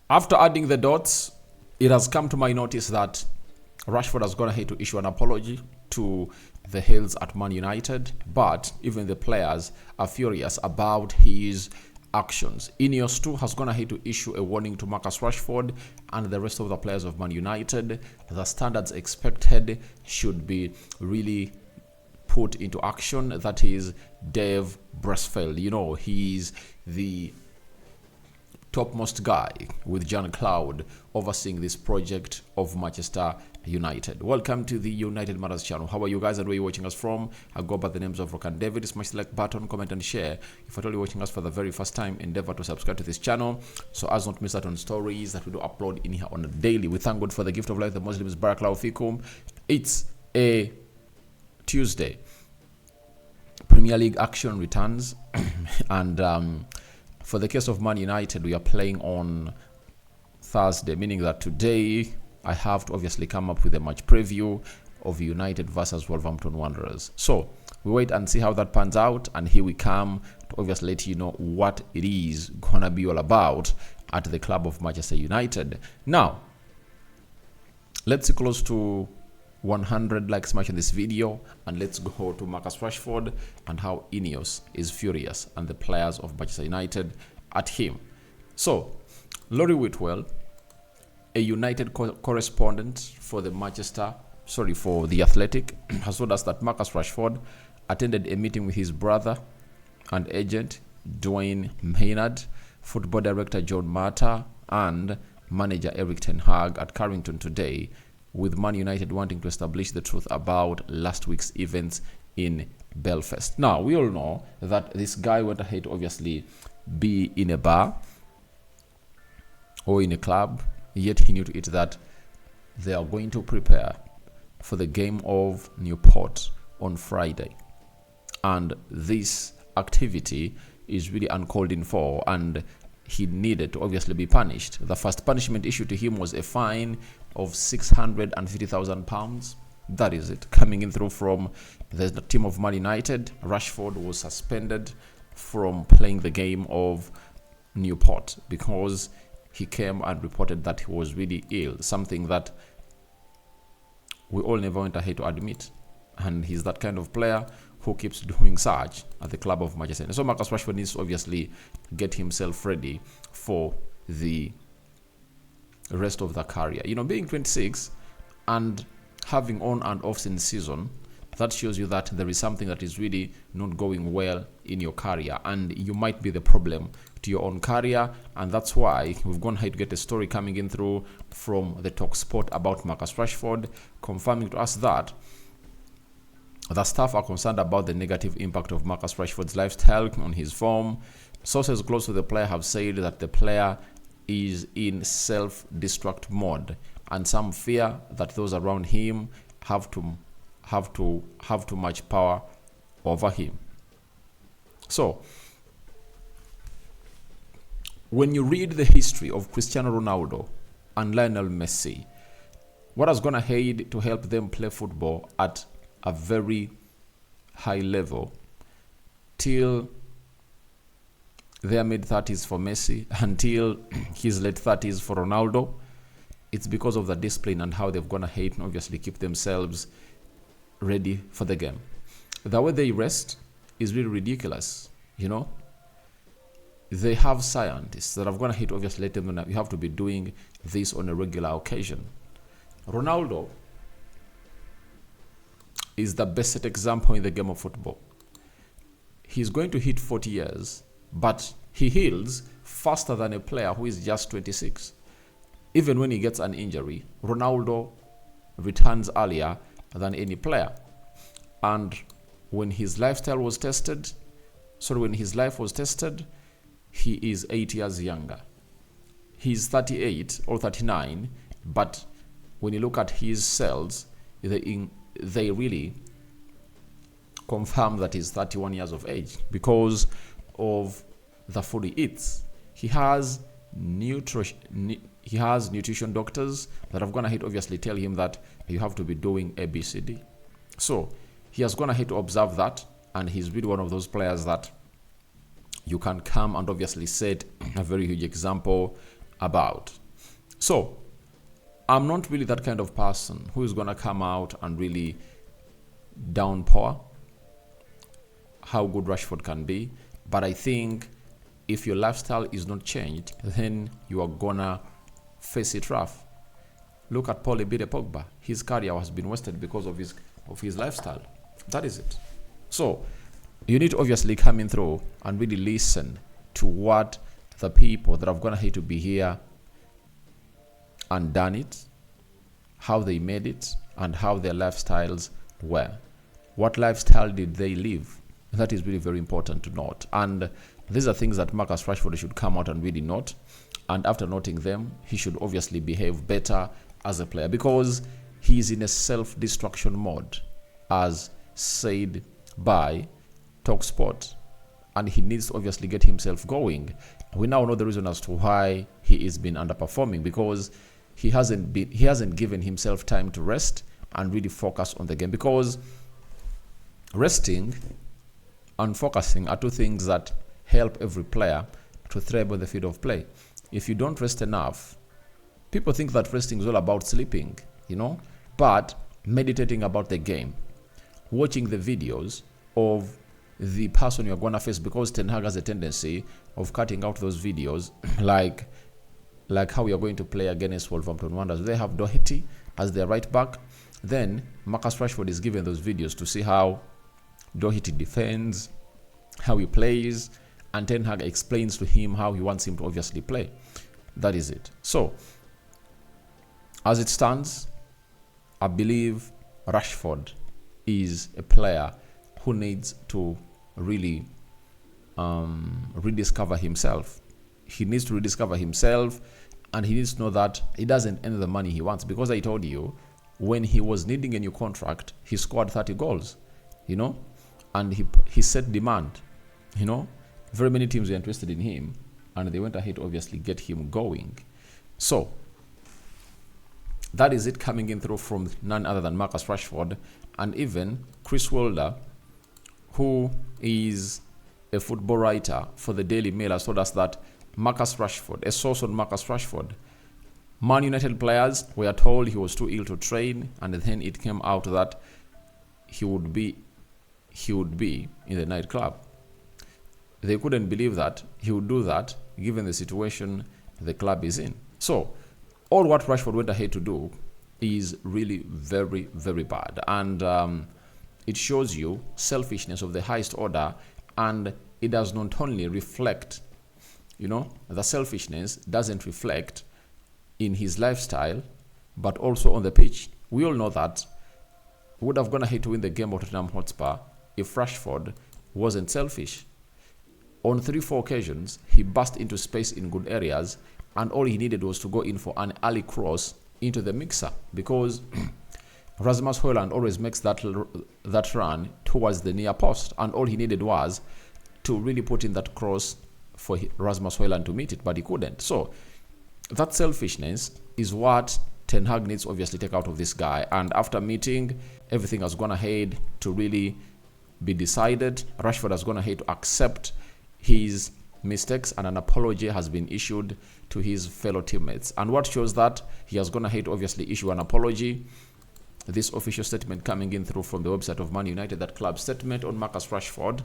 After adding the dots, it has come to my notice that Rashford has gone ahead to issue an apology to the Hills at Man United, but even the players are furious about his actions. Ineos too has gone ahead to issue a warning to Marcus Rashford and the rest of the players of Man United. The standards expected should be really put into action. That is Dave Brassfield. You know, he's the topmost guy with John Cloud overseeing this project of Manchester United. Welcome to the United Matters channel. How are you guys and where you're watching us from? I go by the names of Rock and David. Smash the like button, comment and share. If you're only watching us for the very first time, endeavor to subscribe to this channel so as not to miss out on stories that we do upload in here on a daily. We thank God for the gift of life. The Muslims Barakallahu Fikum. It's a Tuesday. Premier League action returns and for the case of Man United, we are playing on Thursday, meaning that today I have to obviously come up with a match preview of United versus Wolverhampton Wanderers. So we wait and see how that pans out, and here we come to obviously let you know what it is gonna be all about at the club of Manchester United. Now, let's see close to 100 likes smash in this video, and let's go to Marcus Rashford and how Ineos is furious and the players of Manchester United at him. So Laurie Whitwell, a United correspondent for the The Athletic, has told us that Marcus Rashford attended a meeting with his brother and agent Dwayne Maynard, football director John Mata, and manager Eric Ten Hag at Carrington today, with Man United wanting to establish the truth about last week's events in Belfast. Now, we all know that this guy went ahead to obviously be in a bar or in a club, yet he knew to it that they are going to prepare for the game of Newport on Friday. And this activity is really uncalled in for, and he needed to obviously be punished. The first punishment issued to him was a fine of £650,000. That is it, coming in through from the team of Man United. Rashford was suspended from playing the game of Newport because he came and reported that he was really ill, something that we all never went ahead to admit. And he's that kind of player who keeps doing such at the club of Manchester United. So Marcus Rashford needs to obviously get himself ready for the rest of the career. You know, being 26 and having on and off in season, that shows you that there is something that is really not going well in your career, and you might be the problem to your own career. And that's why we've gone ahead to get a story coming in through from the Talk Sport about Marcus Rashford, confirming to us that the staff are concerned about the negative impact of Marcus Rashford's lifestyle on his form. Sources close to the player have said that the player is in self-destruct mode, and some fear that those around him have too much power over him. So, when you read the history of Cristiano Ronaldo and Lionel Messi, what has gone ahead to help them play football at a very high level till their mid-30s for Messi, until his late 30s for Ronaldo, it's because of the discipline and how they've gone ahead and obviously keep themselves ready for the game. The way they rest is really ridiculous, you know. They have scientists that have gone ahead to obviously let them know that you have to be doing this on a regular occasion. Ronaldo is the best example in the game of football. He's going to hit 40 years, but he heals faster than a player who is just 26. Even when he gets an injury, Ronaldo returns earlier than any player. And when his life was tested, he is 8 years younger. He's 38 or 39, but when you look at his cells, they really confirm that he's 31 years of age because of the food he eats. He has nutrition doctors that have gone ahead to obviously tell him that you have to be doing ABCD. So he has gone ahead to observe that, and he's really one of those players that you can come and obviously set a very huge example about. So I'm not really that kind of person who is going to come out and really downpour how good Rashford can be. But I think if your lifestyle is not changed, then you are going to face it rough. Look at Paul Ebide Pogba. His career has been wasted because of his lifestyle. That is it. So you need to obviously come in through and really listen to what the people that have gone ahead to be here and done it, how they made it, and how their lifestyles were. What lifestyle did they live? That is really very important to note. And these are things that Marcus Rashford should come out and really note. And after noting them, he should obviously behave better as a player, because he is in a self-destruction mode, as said by TalkSport, and he needs to obviously get himself going. We now know the reason as to why he is been underperforming, because he hasn't given himself time to rest and really focus on the game, because resting and focusing are two things that help every player to thrive on the field of play. If you don't rest enough, people think that resting is all about sleeping, but meditating about the game, watching the videos of the person you're going to face, because Ten Hag has a tendency of cutting out those videos, like how we are going to play against Wolverhampton Wanderers. They have Doherty as their right back. Then Marcus Rashford is given those videos to see how Doherty defends, how he plays, and Ten Hag explains to him how he wants him to obviously play. That is it. So, as it stands, I believe Rashford is a player who needs to really rediscover himself. He needs to rediscover himself, and he needs to know that he doesn't earn the money he wants, because I told you, when he was needing a new contract, he scored 30 goals, and he set demand, very many teams were interested in him, and they went ahead to obviously get him going. So that is it, coming in through from none other than Marcus Rashford. And even Chris Wilder, who is a football writer for the Daily Mail, has told us that Marcus Rashford, a source on Marcus Rashford, Man United players were told he was too ill to train, and then it came out that he would be in the nightclub. They couldn't believe that he would do that given the situation the club is in. So all what Rashford went ahead to do is really very, very bad. And it shows you selfishness of the highest order. And it does not only reflect, the selfishness doesn't reflect in his lifestyle, but also on the pitch. We all know that he would have gone ahead to win the game of Tottenham Hotspur if Rashford wasn't selfish. On 3-4 occasions, he burst into space in good areas, and all he needed was to go in for an early cross into the mixer, because Rasmus Højlund always makes that run towards the near post, and all he needed was to really put in that cross for Rasmus Højlund to meet it, but he couldn't. So that selfishness is what Ten Hag needs to obviously take out of this guy. And after meeting, everything has gone ahead to really be decided. Rashford has gone ahead to accept his mistakes, and an apology has been issued to his fellow teammates. And what shows that he has gone ahead to obviously issue an apology, this official statement coming in through from the website of Man United, that club statement on Marcus Rashford.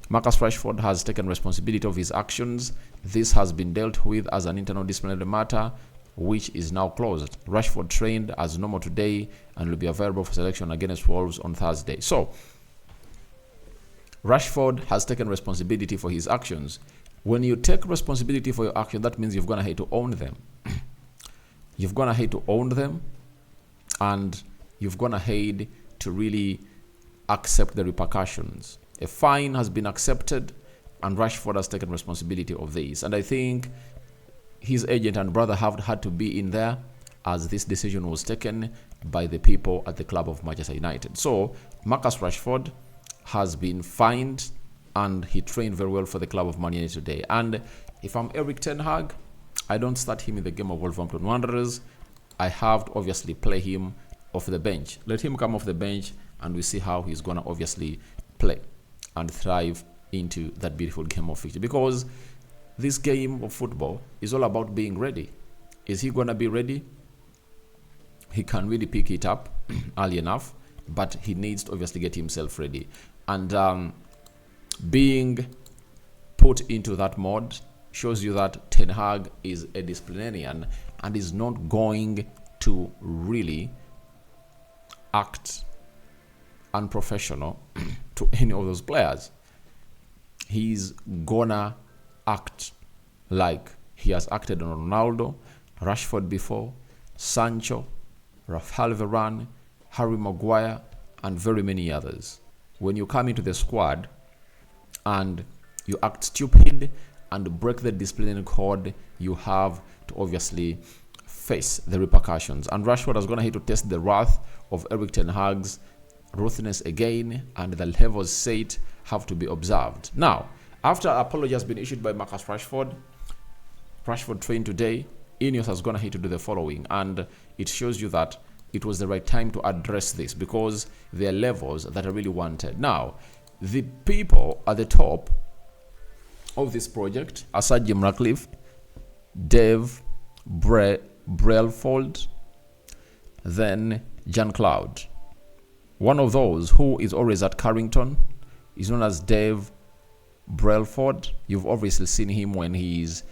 Marcus Rashford has taken responsibility of his actions. This has been dealt with as an internal disciplinary matter, which is now closed. Rashford trained as normal today and will be available for selection against Wolves on Thursday. So Rashford has taken responsibility for his actions. When you take responsibility for your action, that means you've gone ahead to own them. You've gone ahead to own them, and you've gone ahead to really accept the repercussions. A fine has been accepted, and Rashford has taken responsibility of this. And I think his agent and brother have had to be in there, as this decision was taken by the people at the club of Manchester United. So Marcus Rashford has been fined, and he trained very well for the club of Man United today. And if I'm Erik Ten Hag, I don't start him in the game of Wolverhampton Wanderers. I have to obviously play him off the bench. Let him come off the bench, and we see how he's going to obviously play and thrive into that beautiful game of football. Because this game of football is all about being ready. Is he going to be ready? He can really pick it up early enough, but he needs to obviously get himself ready. And being put into that mode shows you that Ten Hag is a disciplinarian and is not going to really act unprofessional to any of those players. He's gonna act like he has acted on Ronaldo, Rashford before, Sancho, Rafael Varane, Harry Maguire, and very many others. When you come into the squad and you act stupid and break the disciplinary code, you have to obviously face the repercussions. And Rashford is going to have to test the wrath of Erik Ten Hag's ruthlessness again, and the levels set have to be observed. Now, after an apology has been issued by Marcus Rashford trained today, Ineos is going to have to do the following, and it shows you that it was the right time to address this because there are levels that are really wanted. Now, the people at the top of this project are Sir Jim Ratcliffe, Dave Brailsford, then Jean Claude. One of those who is always at Carrington is known as Dave Brailsford. You've obviously seen him when he's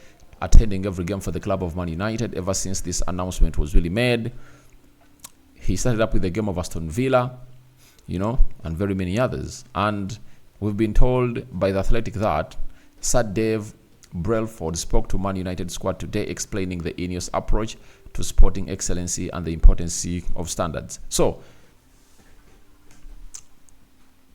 attending every game for the club of Man United ever since this announcement was really made. He started up with the game of Aston Villa, and very many others. And we've been told by The Athletic that Sir Dave Brailsford spoke to Man United squad today explaining the Ineos approach to sporting excellency and the importance of standards. So,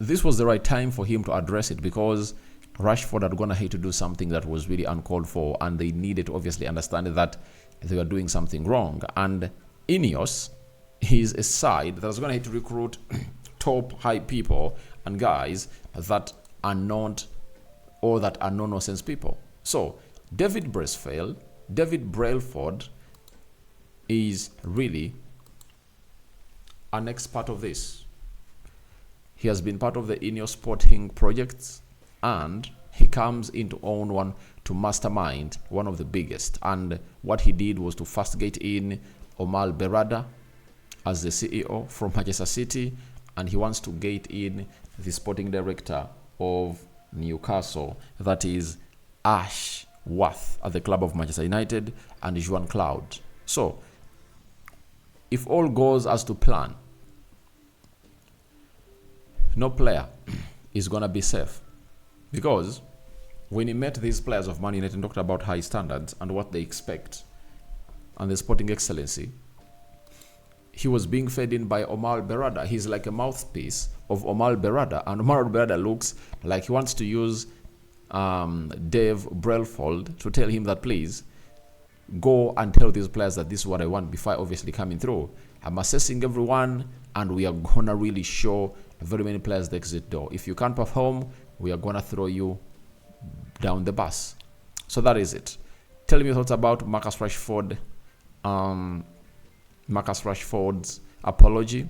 this was the right time for him to address it because Rashford had gone ahead to do something that was really uncalled for, and they needed to obviously understand that they were doing something wrong. And Ineos is a side that's going to have to recruit top high people and guys that are not, or that are no-nonsense people. So David Brailsford is really an expert of this. He has been part of the Ineos sporting projects, and he comes into own one to mastermind one of the biggest. And what he did was to first get in Omar Berrada as the CEO from Manchester City, and he wants to get in the sporting director of Newcastle, that is Ashworth at the club of Manchester United, and Jean Claude. So, if all goes as to plan, no player is going to be safe. Because when he met these players of Man United and talked about high standards and what they expect and the sporting excellency, he was being fed in by Omar Berrada. He's like a mouthpiece of Omar Berrada, and Omar Berrada looks like he wants to use Dave Brailsford to tell him that, please go and tell these players that this is what I want before obviously coming through. I'm assessing everyone, and we are gonna really show very many players the exit door. If you can't perform, we are gonna throw you down the bus. So that is it. Tell me your thoughts about Marcus Rashford's apology.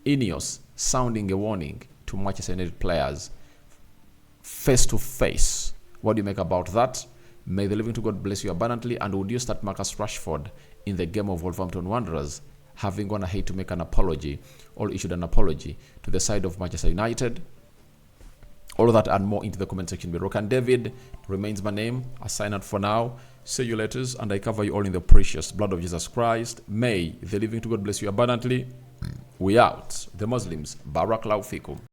Ineos sounding a warning to Manchester United players face to face. What do you make about that? May the living to God bless you abundantly. And would you start Marcus Rashford in the game of Wolverhampton Wanderers, having gone ahead to make an apology or issued an apology to the side of Manchester United? All of that and more into the comment section below. And David remains my name. I sign out for now. See you later, and I cover you all in the precious blood of Jesus Christ. May the living to God bless you abundantly. We out. The Muslims, Barakallahu Fikum.